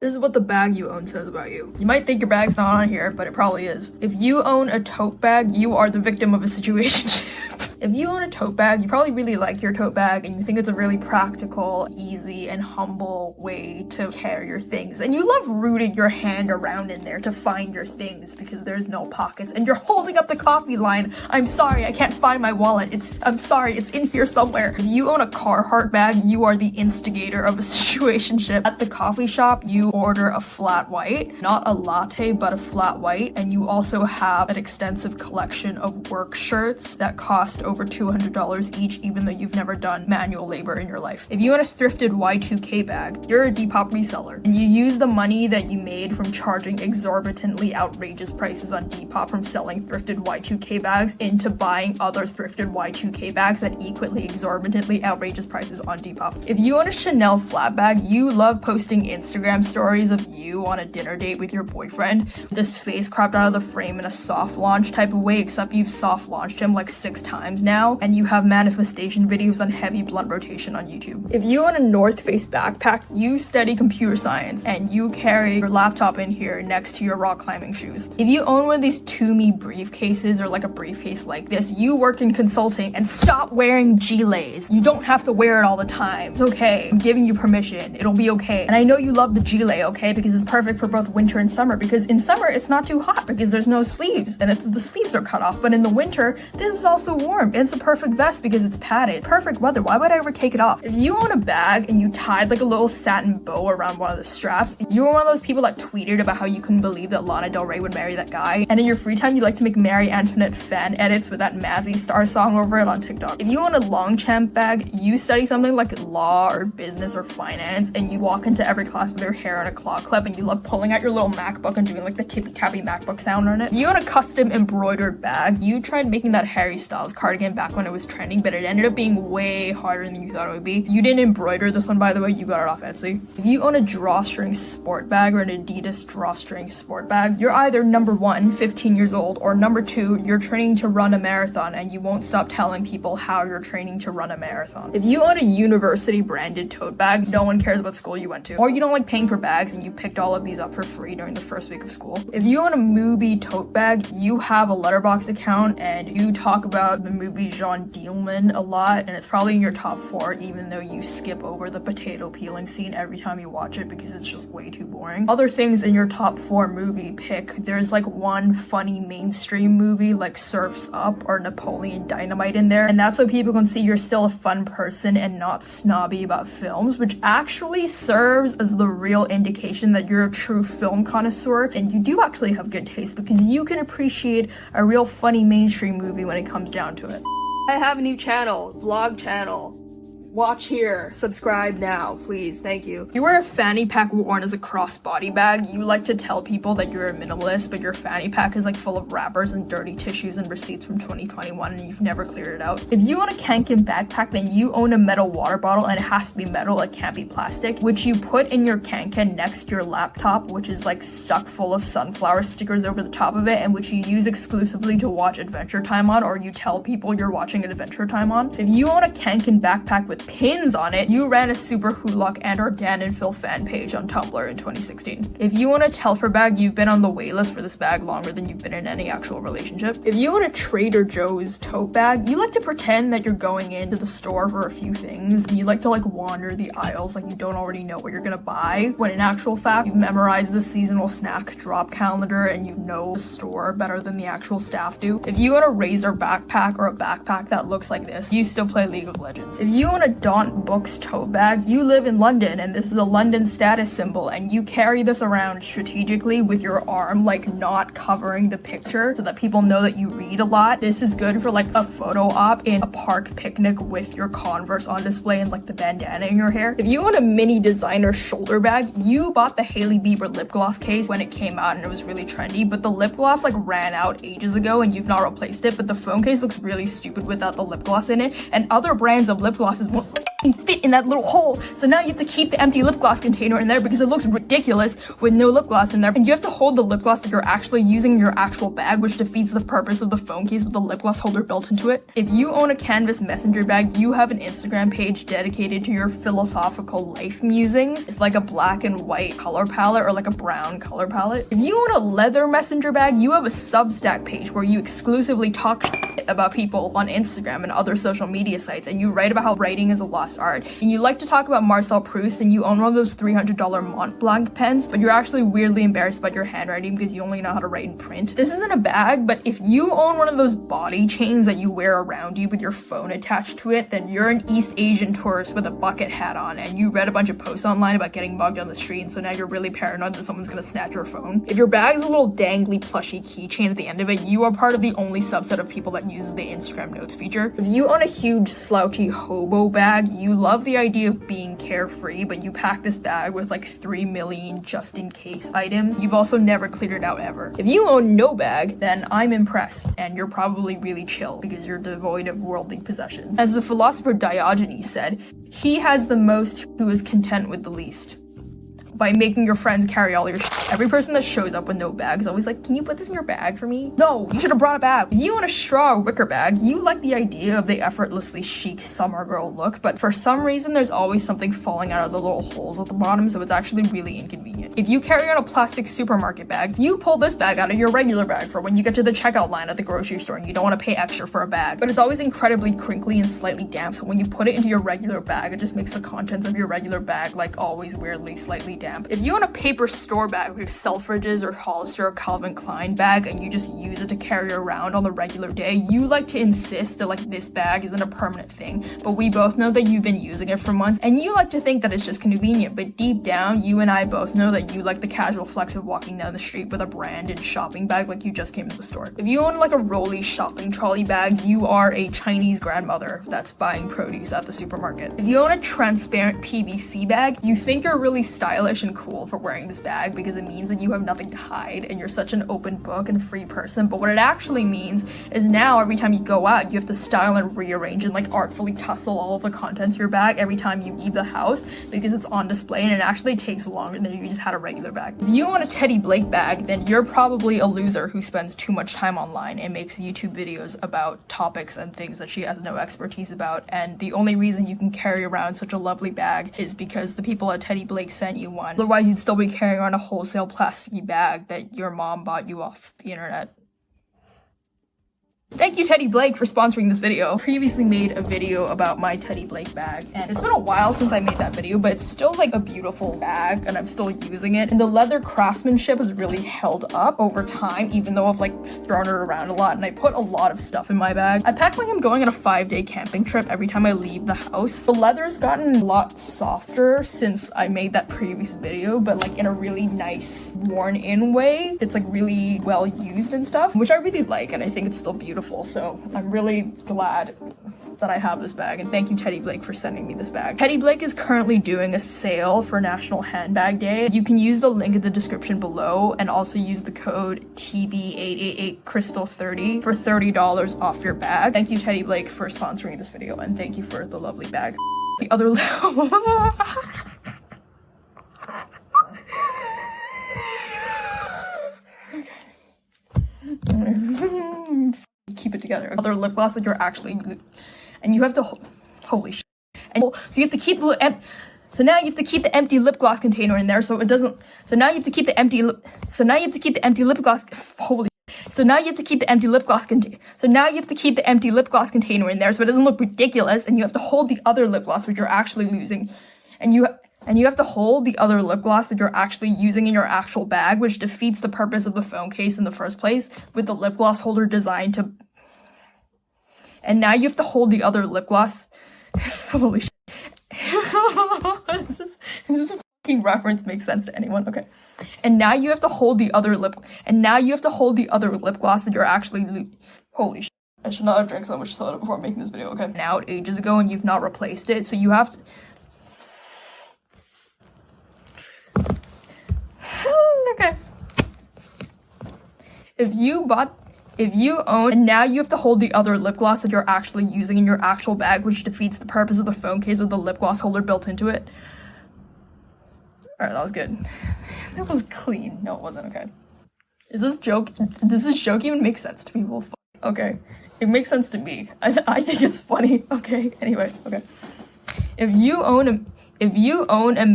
This is what the bag you own says about you. You might think your bag's not on here, but it probably is. If you own a tote bag, you are the victim of a situationship. If you own a tote bag, you probably really like your tote bag and you think it's a really practical, easy, and humble way to carry your things. And you love rooting your hand around in there to find your things because there's no pockets and you're holding up the coffee line. I'm sorry, I can't find my wallet. I'm sorry, it's in here somewhere. If you own a Carhartt bag, you are the instigator of a situationship. At the coffee shop, you order a flat white, not a latte, but a flat white. And you also have an extensive collection of work shirts that cost over $200 each, even though you've never done manual labor in your life. If you own a thrifted Y2K bag, you're a Depop reseller, and you use the money that you made from charging exorbitantly outrageous prices on Depop from selling thrifted Y2K bags into buying other thrifted Y2K bags at equally exorbitantly outrageous prices on Depop. If you own a Chanel flat bag, you love posting Instagram stories of you on a dinner date with your boyfriend, this face cropped out of the frame in a soft launch type of way, except you've soft launched him like 6 times now, and you have manifestation videos on heavy blunt rotation on YouTube. If you own a North Face backpack, you study computer science and you carry your laptop in here next to your rock climbing shoes. If you own one of these Toomey briefcases or like a briefcase like this, you work in consulting and stop wearing gilets. You don't have to wear it all the time. It's okay. I'm giving you permission. It'll be okay. And I know you love the gilet, okay? Because it's perfect for both winter and summer, because in summer it's not too hot because there's no sleeves and the sleeves are cut off. But in the winter, this is also warm. It's a perfect vest because it's padded. Perfect weather. Why would I ever take it off? If you own a bag and you tied like a little satin bow around one of the straps, you were one of those people that tweeted about how you couldn't believe that Lana Del Rey would marry that guy. And in your free time, you like to make Marie Antoinette fan edits with that Mazzy Star song over it on TikTok. If you own a Longchamp bag, you study something like law or business or finance, and you walk into every class with your hair in a claw clip, and you love pulling out your little MacBook and doing like the tippy tappy MacBook sound on it. If you own a custom embroidered bag, you tried making that Harry Styles cardigan back when it was trending, but it ended up being way harder than you thought it would be. You didn't embroider this one, by the way, you got it off Etsy. If you own a drawstring sport bag or an Adidas drawstring sport bag, you're either number 1, 15 years old, or number 2, you're training to run a marathon and you won't stop telling people how you're training to run a marathon. If you own a university branded tote bag, no one cares what school you went to. Or you don't like paying for bags and you picked all of these up for free during the first week of school. If you own a movie tote bag, you have a Letterboxd account and you talk about the movie Jean Dielman a lot, and it's probably in your top 4 even though you skip over the potato peeling scene every time you watch it because it's just way too boring. Other things in your top 4 movie pick, there's like one funny mainstream movie like Surf's Up or Napoleon Dynamite in there, and that's so people can see you're still a fun person and not snobby about films, which actually serves as the real indication that you're a true film connoisseur and you do actually have good taste because you can appreciate a real funny mainstream movie when it comes down to it. I have a new channel, vlog channel. Watch here, subscribe now, please, thank you. You wear a fanny pack worn as a crossbody bag. You like to tell people that you're a minimalist, but your fanny pack is like full of wrappers and dirty tissues and receipts from 2021 and you've never cleared it out. If you own a Kanken backpack, then you own a metal water bottle and it has to be metal, it can't be plastic, which you put in your Kanken next to your laptop, which is like stuck full of sunflower stickers over the top of it, and which you use exclusively to watch Adventure Time on, or you tell people you're watching Adventure Time on. If you own a Kanken backpack with pins on it, you ran a Super Hulock and or Dan and Phil fan page on Tumblr in 2016. If you own a Telfar bag, you've been on the waitlist for this bag longer than you've been in any actual relationship. If you own a Trader Joe's tote bag, you like to pretend that you're going into the store for a few things, and you like to like wander the aisles like you don't already know what you're gonna buy, when in actual fact, you've memorized the seasonal snack drop calendar and you know the store better than the actual staff do. If you own a Razor backpack or a backpack that looks like this, you still play League of Legends. If you own a Daunt Books tote bag, you live in London and this is a London status symbol, and you carry this around strategically with your arm like not covering the picture so that people know that you read a lot. This is good for like a photo op in a park picnic with your Converse on display and like the bandana in your hair. If you own a mini designer shoulder bag, you bought the Hailey Bieber lip gloss case when it came out and it was really trendy, but the lip gloss like ran out ages ago and you've not replaced it, but the phone case looks really stupid without the lip gloss in it, and other brands of lip glosses won't fit in that little hole. So now you have to keep the empty lip gloss container in there because it looks ridiculous with no lip gloss in there. And you have to hold the lip gloss that you're actually using in your actual bag, which defeats the purpose of the phone case with the lip gloss holder built into it. If you own a canvas messenger bag, you have an Instagram page dedicated to your philosophical life musings. It's like a black and white color palette or like a brown color palette. If you own a leather messenger bag, you have a Substack page where you exclusively talk about people on Instagram and other social media sites, and you write about how writing is a lost art. And you like to talk about Marcel Proust, and you own one of those $300 Mont Blanc pens, but you're actually weirdly embarrassed about your handwriting because you only know how to write in print. This isn't a bag, but if you own one of those body chains that you wear around you with your phone attached to it, then you're an East Asian tourist with a bucket hat on, and you read a bunch of posts online about getting mugged on the street, and so now you're really paranoid that someone's gonna snatch your phone. If your bag's a little dangly plushy keychain at the end of it, you are part of the only subset of people that uses the Instagram notes feature. If you own a huge slouchy hobo bag, you love the idea of being carefree, but you pack this bag with like 3 million just in case items. You've also never cleared it out ever. If you own no bag, then I'm impressed, and you're probably really chill because you're devoid of worldly possessions. As the philosopher Diogenes said, he has the most who is content with the least. By making your friends carry all your shit. Every person that shows up with no bag is always like, can you put this in your bag for me? No, you should have brought a bag. If you own a straw or wicker bag, you like the idea of the effortlessly chic summer girl look, but for some reason there's always something falling out of the little holes at the bottom, so it's actually really inconvenient. If you carry on a plastic supermarket bag, you pull this bag out of your regular bag for when you get to the checkout line at the grocery store and you don't want to pay extra for a bag. But it's always incredibly crinkly and slightly damp, so when you put it into your regular bag, it just makes the contents of your regular bag like always weirdly slightly damp. If you own a paper store bag like Selfridges or Hollister or Calvin Klein bag and you just use it to carry around on the regular day, you like to insist that like this bag isn't a permanent thing, but we both know that you've been using it for months and you like to think that it's just convenient, but deep down you and I both know that you like the casual flex of walking down the street with a branded shopping bag like you just came to the store. If you own like a Rolly shopping trolley bag, you are a Chinese grandmother that's buying produce at the supermarket. If you own a transparent PVC bag, you think you're really stylish and cool for wearing this bag because it means that you have nothing to hide and you're such an open book and free person, but what it actually means is now every time you go out you have to style and rearrange and like artfully tussle all of the contents of your bag every time you leave the house because it's on display, and it actually takes longer than if you just had a regular bag. If you own a Teddy Blake bag, then you're probably a loser who spends too much time online and makes YouTube videos about topics and things that she has no expertise about, and the only reason you can carry around such a lovely bag is because the people at Teddy Blake sent you one. Otherwise you'd still be carrying around a wholesale plasticky bag that your mom bought you off the internet. Thank you, Teddy Blake, for sponsoring this video. I previously made a video about my Teddy Blake bag, and it's been a while since I made that video, but it's still like a beautiful bag, and I'm still using it. And the leather craftsmanship has really held up over time, even though I've like thrown it around a lot, and I put a lot of stuff in my bag. I pack like I'm going on a 5-day camping trip every time I leave the house. The leather's gotten a lot softer since I made that previous video, but like in a really nice, worn-in way. It's like really well used and stuff, which I really like, and I think it's still beautiful. So I'm really glad that I have this bag, and thank you Teddy Blake for sending me this bag. Teddy Blake is currently doing a sale for National Handbag Day. You can use the link in the description below and also use the code TB888Crystal30 for $30 off your bag. Thank you Teddy Blake for sponsoring this video, and thank you for the lovely bag. The other keep it together. Other lip gloss that you're actually, and you have to, holy shit. And so you have to keep the so now you have to keep the empty lip gloss container in there so it doesn't, so now you have to keep the empty lip gloss, holy, so now you have to keep the empty lip gloss container, so now you have to keep the empty lip gloss container in there so it doesn't look ridiculous, and you have to hold the other lip gloss which you're actually losing, and you have to hold the other lip gloss that you're actually using in your actual bag, which defeats the purpose of the phone case in the first place with the lip gloss holder designed to, and now you have to hold the other lip gloss, holy shit. Does this fucking reference make sense to anyone? Okay. And now you have to hold the other lip gloss that you're actually, holy shit. I should not have drank so much soda before making this video, okay? Now out ages ago and you've not replaced it, so you have to, okay. If If you own, and now you have to hold the other lip gloss that you're actually using in your actual bag, which defeats the purpose of the phone case with the lip gloss holder built into it. Alright, that was good. That was clean. No, it wasn't. Okay. Does this joke even make sense to people? Okay. It makes sense to me. I think it's funny. Okay. Anyway, okay. If you own a